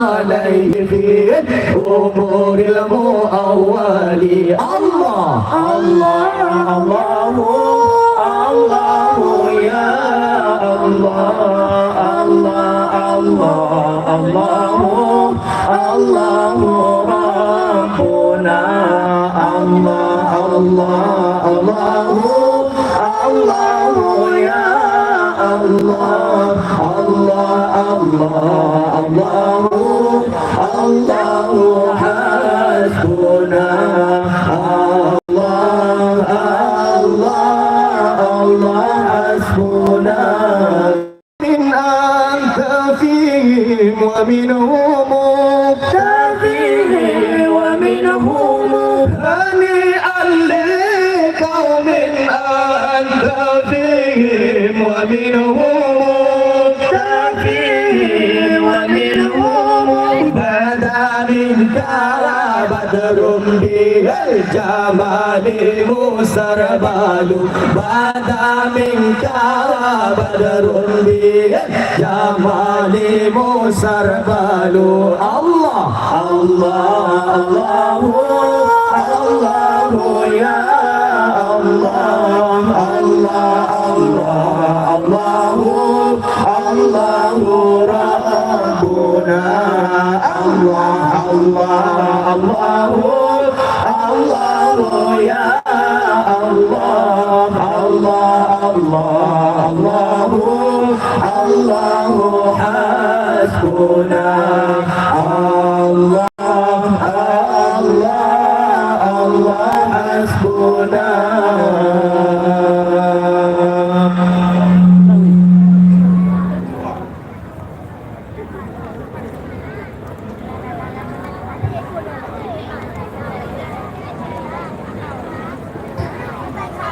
عليه في أمور المؤول الله الله الله الله يا الله الله الله الله الله ربنا الله الله الله الله يا الله الله الله الله الله حسبنا الله الله الله حسبنا من أنت فيهم ومنهم مبتغي ومنهم هنيئا لقوم أنت فيهم ومنهم بدر بالجمال مسربال بدا منك بدر بالجمال مسربال الله الله الله الله يا الله الله الله الله الله ربنا الله الله الله الله يا الله الله الله الله الله حسبنا الله الله الله حسبنا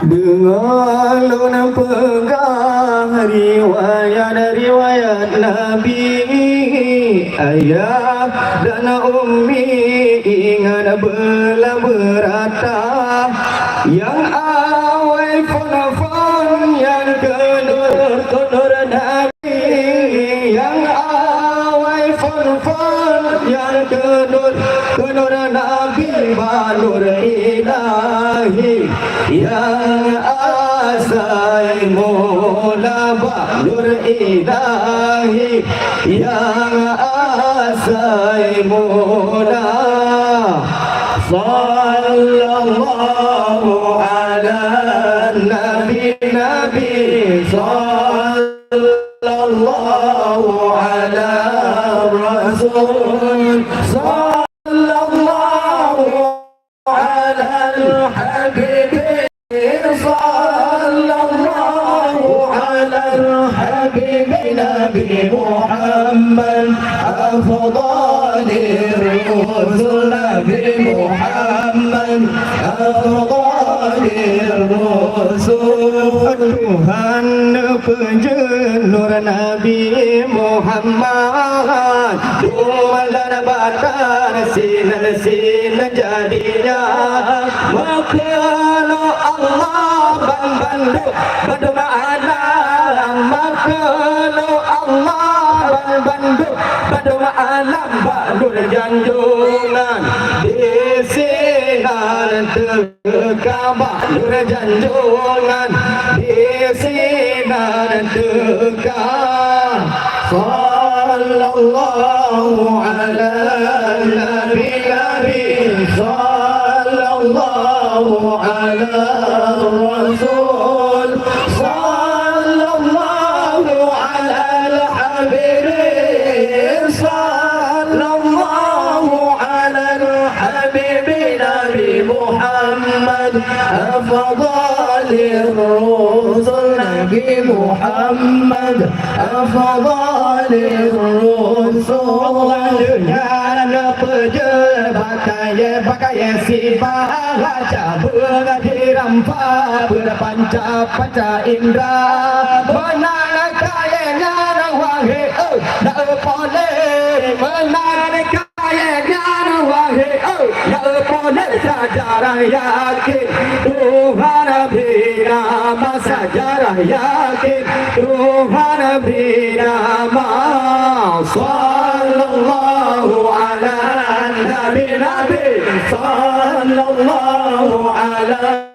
Dengar lunan pegang riwayat Nabi, ayah dan ummi ingat belah berata yang awal fon yang kenur Nabi, yang awal fon yang kenur Nabi balur ilahi yang asai mula balur ilahi yang asai mula sallallahu ala nabi sallallahu ala rasul sallallahu ala al-habib sallallahu ala al-habib nabi Muhammad afdal ar-rusul nabi Muhammad afdal ar-rusul Tuhan penjelur Nabi Muhammad Dumalan batar sinan jadinya Makhluk Allah bandu berdoa Makhluk Allah bandu berdoa alam badul janjungan di sinar terkabah badul janjungan di sinar terkabah sallallahu ala nabi sallallahu ala rasul sallallahu ala al-habib sallallahu ala al-habib nabi Muhammad afdal ar-rusul nabi Muhammad afdal ar-rusul dengan pejabat pakai sifat raja berdirampa berpanca indra benar kayanya wahai nak boleh benar kayanya wahai nak boleh sejarah yakin Tuhan bernama sejarah yakin Tuhan bernama sallallahu Nabi sallallahu alaihi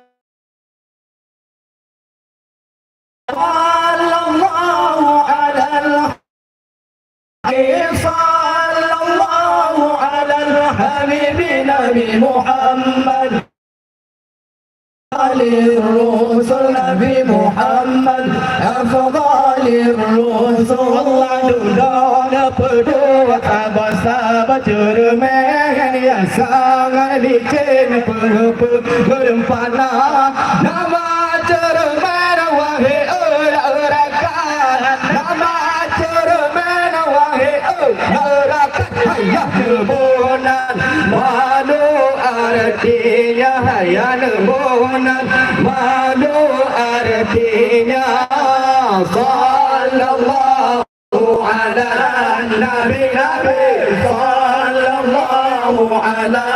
sallallahu alal habibi Nabi Muhammad الرسل نبي محمد أفضل الرسل Allah dunia berdua sahabat-sahabat jermen yang sangat licin berempana nama jermen wahai rakan nama jermen wahai rakan hayat kebunan malu artinya hayat kebunan malu artinya sallallahu ala nabi sallallahu ala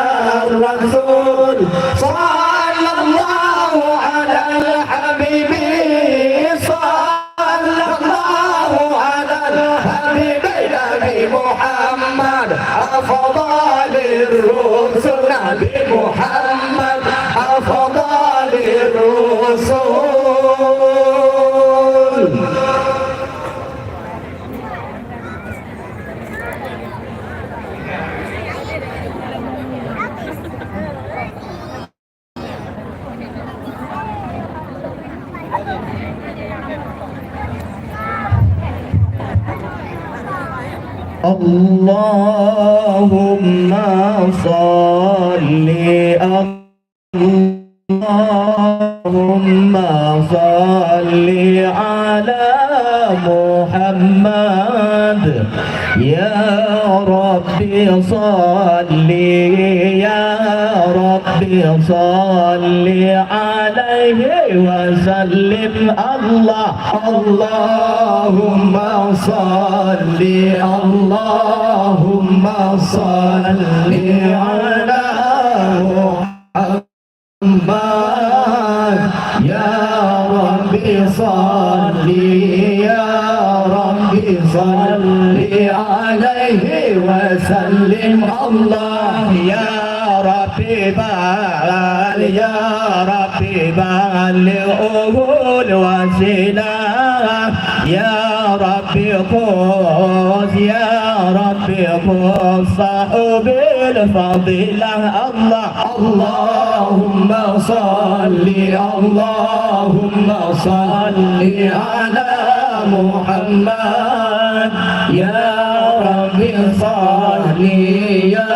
rasul sallallahu ala habibi sallallahu ala habibi nabi Muhammad afdalur rusul nabi Muhammad afdalur rusul Allahumma salli Allahumma salli ala Muhammad ya Rabbi salli ya Rabbi salli alaihi wa sallim Allah Allahumma salli Allahumma salli ala Muhammad ya Rabbi salli ya Rabbi salli alaihi wa sallim Allah ya Rabbi bal ya Rabbi ballighul wasilah ya Rabbi khuz ya Rabbi khuz sahubil fadilah Allah Allahumma salli Allahumma salli ala Muhammad ya Rabbi salli ya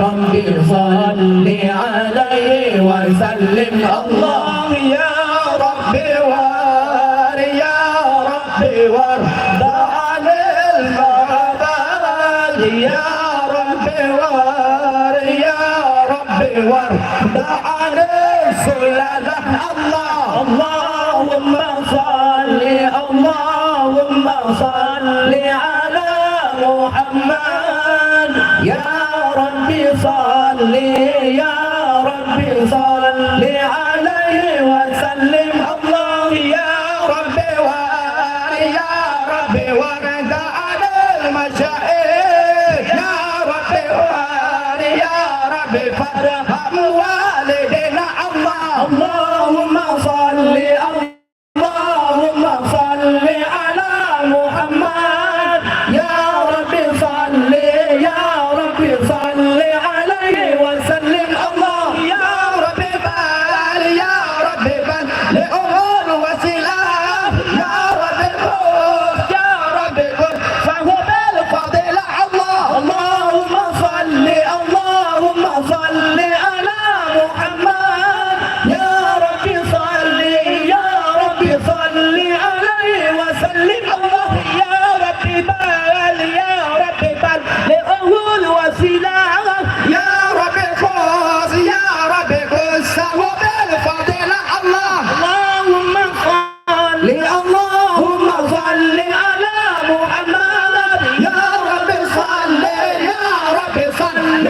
Rabbi salli alaihi wa sallim Allah ya Rabbi war ya Rabbi war da'anil mabal ya Rabbi war ya Rabbi war da'anil sulalah Allah Allahumma salli Allahumma salli ala Muhammad ya Rabbi salli ya Rabbi salli alaihi wa sallim Allah ya Rabbi war ya Rabbi war da'anil masyaikh ya Rabbi war ya Rabbi farham walidina Allah Allahumma salli Allahumma salli ala Muhammad ya Rabbi salli ya Rabbi salli alaihi wa sallim Allah ya Rabbi bal ya Rabbi bal li'ul wasilah ya Rabbi khuz ya Rabbi khuz fahu bil fadilah Allah Allahumma salli ala Muhammad ya Rabbi salli ya Rabbi salli alaihi wa sallim Allah ya Rabbi bal li'ul wasilah ya Rabbi khuz ya Rabbi khuz fahu bil fadilah Allah Allahumma salli ala Muhammad ya Rabbi salli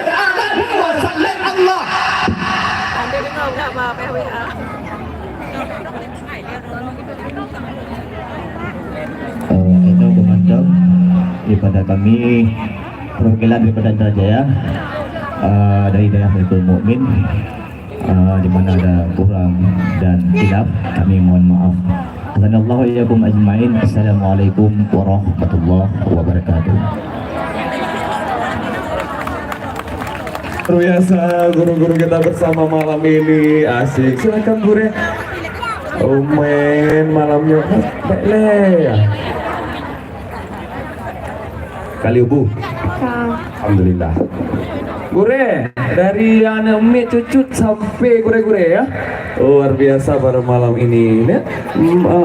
alaihi wa sallim Allah itu penonton daripada kami perwakilan daripada Jaya dari Dayatul Mukmin. Di mana ada kurang dan hilaf, kami mohon maaf. Assalamualaikum iyyakum ajmain. Assalamualaikum warahmatullahi wabarakatuh. Luar biasa guru-guru kita bersama malam ini, asik. Silakan guru. Oh men, malamnya ya. Kali ubu. Alhamdulillah. Gure, dari anak umi cucut sampai gure-gure ya. Luar biasa pada malam ini.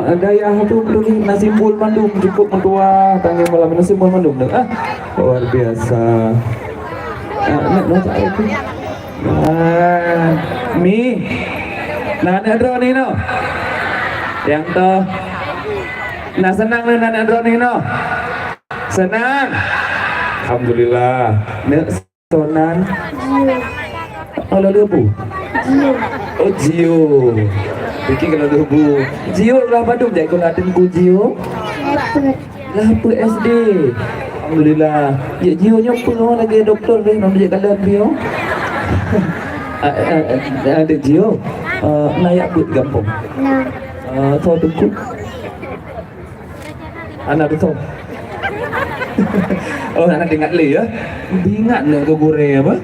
Ada yang tuh belum nasi bul mandum cukup mentua tangi malam nasi bul mandum. Luar biasa. Mi, nana drone ini no, yang toh, nah senang nana drone ini no, senang, alhamdulillah, nek sonan, oh lalu bu, oh Jio, bikin kalau bu, Jio lah Bandung jadi kalau ada ku Jio, lah SD. Alhamdulillah. Ya Jio nya pun lagi doktor deh, nak jadi kalian bio. Ada Jio, naik but gampang. Nah. Tahu tukuk. Anak tu. Oh anak ingat le ya. Ingat nak ke gure apa?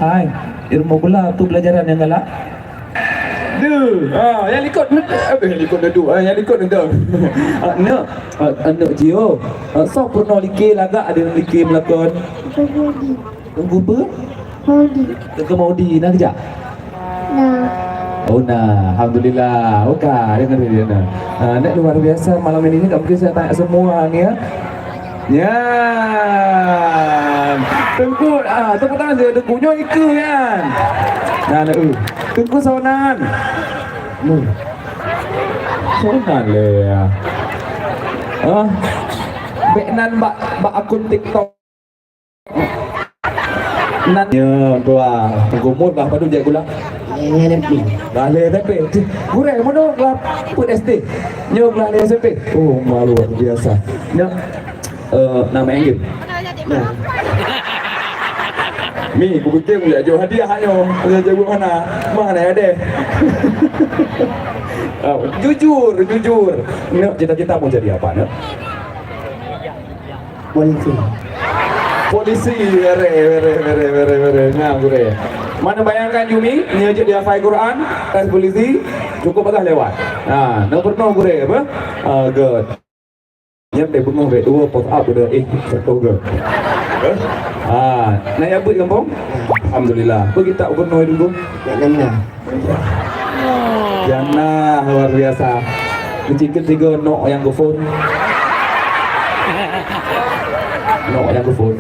Hai, ilmu pula tu pelajaran yang galak. Yang likut yang likut anak Jio so pernah likir lagak ada yang likir melakon tunggu apa? Tunggu Maudi nak kejap? Oh nah, alhamdulillah. Okey, dengar dia nah. Nak luar biasa malam ini tak mungkin saya tanya semua ni ya. Ya. Tengku tepuk tangan dia tengkunya iku kan. Nah, tengku sonan. Sonan le ya. Beknan mbak akun TikTok. Nan ya tua. Tengku mut lah padu je gula. Dah le tapi. Gure mono lah put SD. Nyo lah le SMP. Oh, malu luar biasa. Ya. Nama Enggil. Nah. Mi, aku fikir boleh jual hadiah hanya. Boleh jago mana? Mana ada? Jujur. Nak cita-cita mau jadi apa nak? Polisi. Vere. Nah, gure. Mana bayangkan Yumi, ni aja dia hafal Quran, tes polisi, cukup agak lewat. Nah, nak pernah gure apa? Good. Yang dia bengong ke dua pop up dah satu ke. Nak ya buat kampung? Alhamdulillah. Pergi tak penuh dulu. Jannah luar biasa. Ketiga nok yang ke phone. Nok yang ke phone.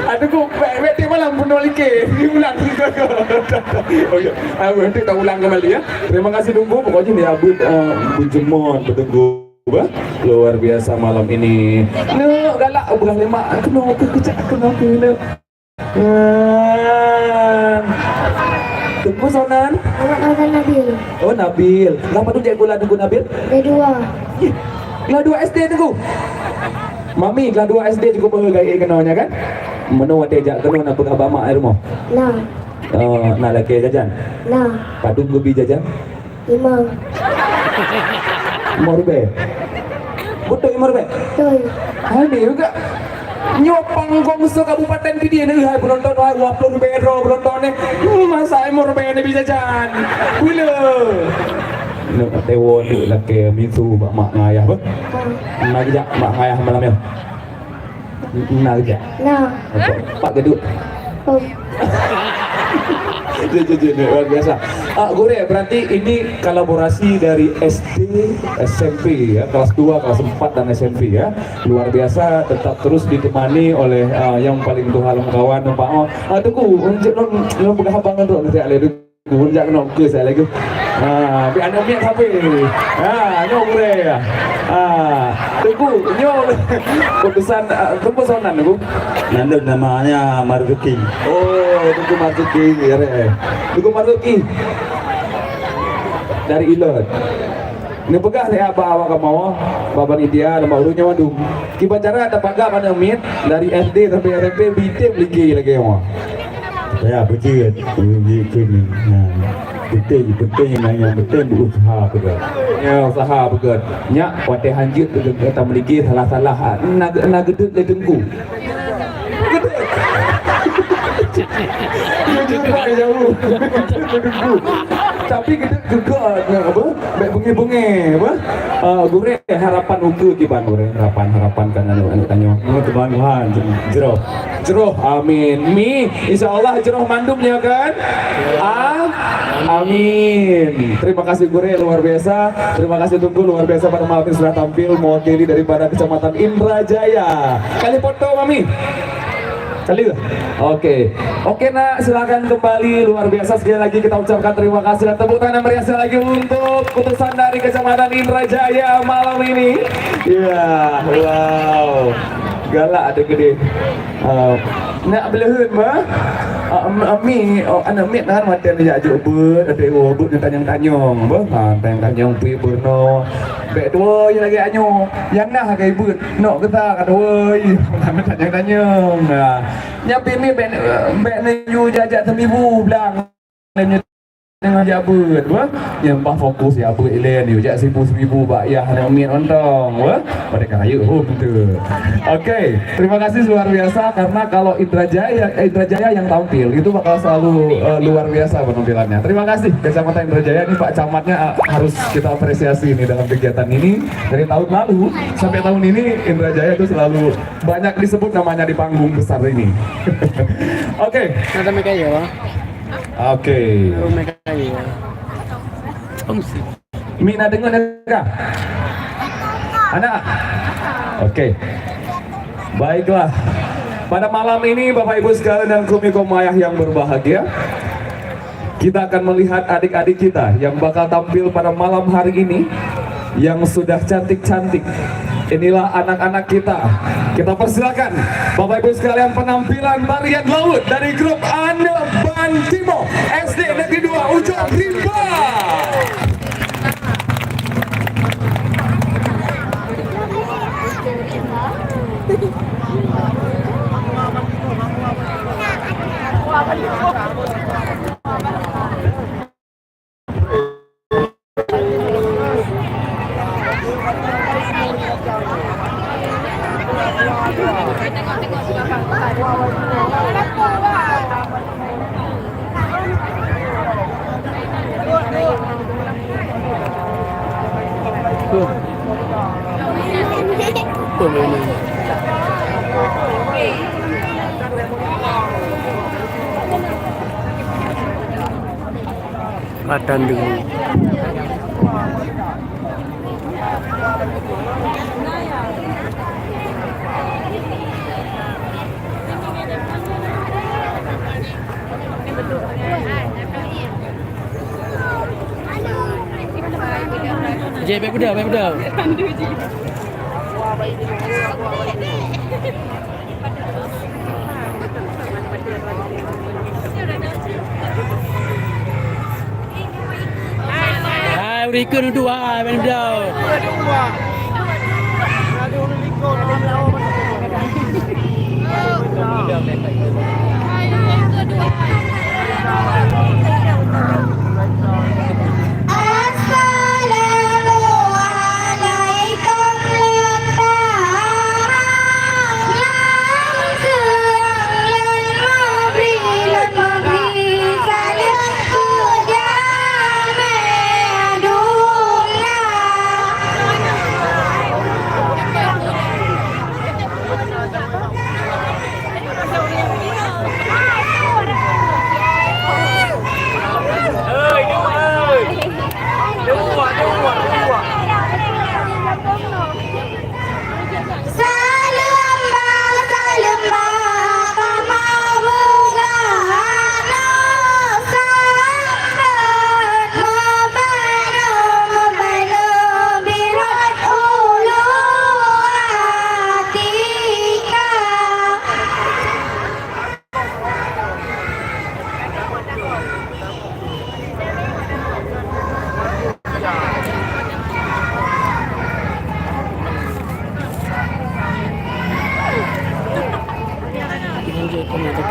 Ada kok wet malam penuh like. Diulang juga. Okey. Nanti tak ulang kembali ya. Terima kasih tunggu pokoknya dia abut bunjemon bertunggu. Luar biasa malam ini. Nak galak bulan 5 kena kecak kena. Tunggu sonan. Anak Nabil. Oh Nabil. Lama tu dia gula tunggu Nabil? Kelas 2 SD tunggu. Mami kelas 2 SD cukup pergai kenanya kan? Mana wate jak kena nak pegang bamak air rumah? Nah. Nak laki jajan? Nah. Padu gobi jajan? 5 rupiah. Betul 5 rupiah? Betul. Ada juga. Nyopang gongso kabupaten PD ni hai penonton hai 20 rupiah penonton ni. Masa 5 rupiah ni bisa jajan. Bila? Nak tewo ni laki misu mak ngayah apa? Nak kejap mak ngayah malam ni. Nak kejap? Nak. Pak geduk. Luar biasa. Gure, berarti ini kolaborasi dari SD, SMP ya, kelas 2, kelas 4 dan SMP ya. Luar biasa, tetap terus ditemani oleh yang paling tuhan kawan Pak. Tunggu, unjuk non pegang abangan tu nanti ada tunggu unjuk non ke saya lagi. Bi anak miak sampai. Nyo gure ya. Tunggu, nyo putusan sonan tu. Nandun namanya Marzuki. Oh, tunggu Marzuki ya. Tunggu Marzuki. Dari Ilot. Ini pegah saya apa awak mau, baban India, nama urunya Bandung. Kiban cara ada bangga pada Mit dari SD sampai SMP bidik lagi wah. Saya berjaya di sini. Betul yang betul berusaha betul. Ya usaha betul. Nya wate hanjut kita memiliki salah-salah na gedut le dengku. Jumpa jauh. Tapi kita gegak apa? Baik bunge-bunge apa? Gure harapan uku kiban gure harapan kan anu tanyo. Tuhan Tuhan jero. Jeroh, amin. Mi, insya Allah jeroh mandumnya kan? Amin. Terima kasih Gure luar biasa. Terima kasih Tunggu luar biasa pada malam ini sudah tampil mewakili daripada Kecamatan Indrajaya. Kali foto Mami. Kali ya? Oke nak, silakan kembali. Luar biasa, sekali lagi kita ucapkan terima kasih dan tepuk tangan meriah sekali lagi untuk putusan dari Kecamatan Indrajaya malam ini. Ya, wow. Galak ada gede. Nak belehun mah mi anak mit kan mata dia ajuk beut ada beut yang tanyang-tanyang bah tanyang-tanyang pi berno bek dua yang lagi anyo yang nah kai beut nok kita kata woi tanyang-tanyang nah nyapi mi bek neju jajak temibu belang dengan jabut wah yang bah fokus ya beut ilen yo jak 1000 bak ya ada mit ontong wah pada kayu betul. Oke, terima kasih luar biasa karena kalau Indrajaya yang tampil itu bakal selalu luar biasa penampilannya. Terima kasih Kecamatan Indrajaya ini Pak Camatnya harus kita apresiasi ini dalam kegiatan ini dari tahun lalu sampai tahun ini Indrajaya itu selalu banyak disebut namanya di panggung besar ini. Oke. Ada mereka ya. Oke. Mereka ya. Mina dengar enggak? Anak. Oke. Baiklah. Pada malam ini Bapak Ibu sekalian dan Kumikom Ayah yang berbahagia, kita akan melihat adik-adik kita yang bakal tampil pada malam hari ini yang sudah cantik-cantik. Inilah anak-anak kita. Kita persilakan Bapak Ibu sekalian penampilan tarian laut dari grup Anda Bantimo SD Negeri 2 Ujung Rimba. Badan dulu. Baik betul. Rika dua, main betul.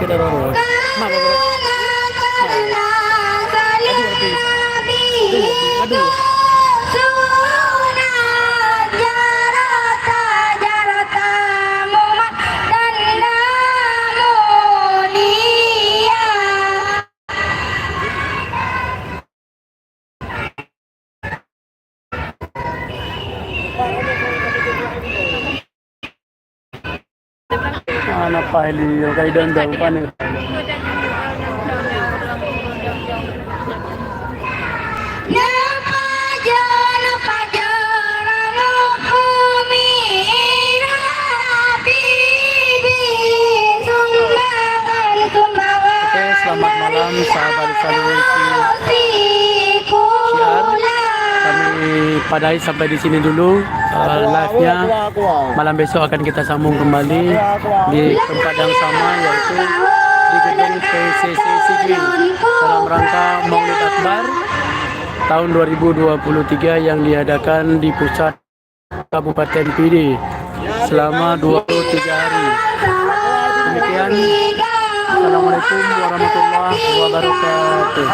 kita dorong. Mak bapak. Aduh. Anak pahili kay dandang panik. Oke, selamat malam sahabat Saluwiki. Kami padai sampai di sini dulu live-nya. Malam besok akan kita sambung kembali di tempat yang sama, yaitu di gedung PCC Sigli dalam rangka Maulid Akbar tahun 2023 yang diadakan di pusat Kabupaten Pidi selama 23 hari. Demikian, Assalamualaikum warahmatullahi wabarakatuh.